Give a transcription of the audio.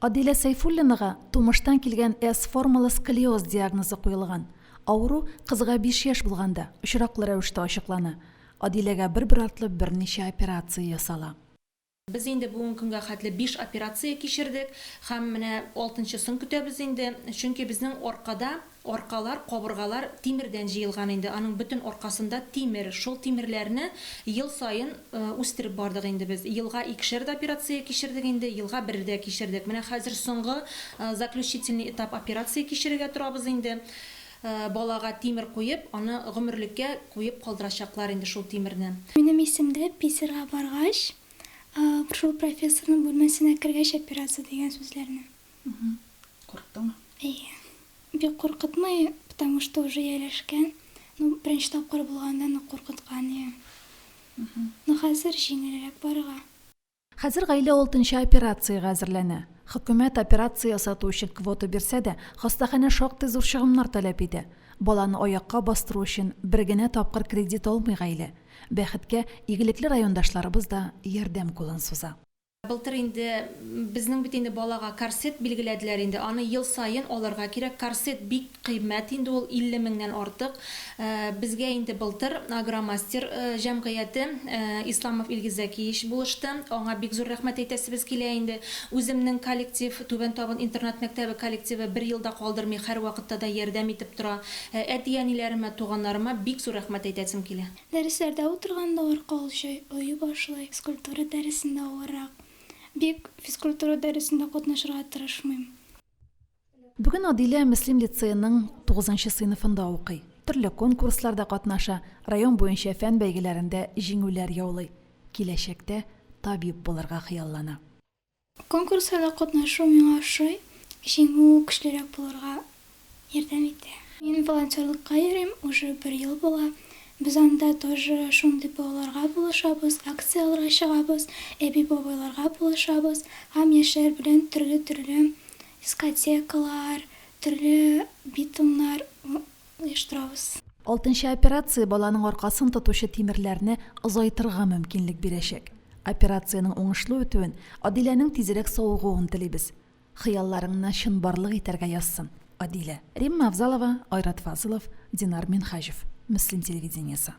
Адилә Сайфуллинаға тумыштан килгән S-формалы сколиоз диагнозы куелган. Авыру кызга 5 яшь булганда очраклы рәвештә ачыклана. Адиләгә бер артлы берничә операция ясала. Biz инде бүгенге көнгә хәтле 5 операция кичердек һәм менә 6-сын көтәбез инде. Чөнки безнең аркалар, кабыргалар тимердән җыелган инде. Аның бөтен аркасында тимер. Шул тимерләрне ел саен үстереп бардык инде без. Елга 2 операция кичердек инде, елга 1 кичердек. Менә хәзер соңгы заключительный этап операция кичерергә турабыз инде. Балага тимер куеп, аны гомерлеккә куеп калдырачаклар инде шул тимерне. Минем исемдә Писерга баргач, шул профессорның бүлмәсенә кергәч операция дигән сүзләрне. Курыктыңмы? Бик куркытмый, потому что уже ияләшкән. Беренче тапкыр булганда куркыткан. Хәзер җиңелрәк барырга. Хәзер гаилә 6-нчы операциягә әзерләнә. Хөкүмәт операция ясату өчен квота бирсә дә, хастаханә шактый зур чыгымнар таләп итә. Баланы аякка бастыру өчен бер генә тапкыр кредит алмый гаилә. Бәхеткә, игелекле райондашларыбыз да ярдәм кулын суза. Былтыр инде безнең бит инде балага корсет билгеләделәр инде. Аны ел саен алырга кирәк. Корсет бик кыйммәт инде, ул 50 меңнән артык. Безгә инде былтыр Агромастер җәмгыяте Исламов Илгиз Зәкиевич булышты. Аңа бик зур рәхмәт әйтәсебез килә инде. Үземнең коллектив, Түбән Табын интернат мәктәбе коллективы 1 елда калдырмый, һәр вакытта да ярдәм итеп тора. Әти-әниләремә, туганнарыма бик зур рәхмәт әйтәсем килә. Дәресләрдә утырганда аркалычы ою башлый, физкультура дәресендә авыррак. Бик физкультура дәресендә катнашырга тырышмыйм. Бүген Адилә Мөслим лицейның 9-нчы сыйныфында укый. Төрле конкурсларда катнаша, район буенча фән бәйгеләрендә җиңүләр яулый. Киләчәктә табиб булырга хыяллана. Конкурсларда катнашу миңа ошый, җиңү көчлерәк булырга ярдәм итә. Мин волонтерлыкка йөрим, уже 1 ел була. Без анда тоже шундый балаларга булышабыз, акцияларга чыгабыз, әби-бабайларга булышабыз, һәм яшьләр белән төрле дискотекалар, төрле битумнар оештырабыз. 6-нчы операция баланың аркасын тотучы тимерләрне озайтырга мөмкинлек бирәчәк. Операциянең уңышлы үтүен, Адиләнең тизрәк сауыгуын телибез. Хыялларыңны чынбарлык итәргә язсын. Адилә. Римма Авзалова, Айрат Фазылов, Динар Минхаҗев. Мөслим телевидениесе.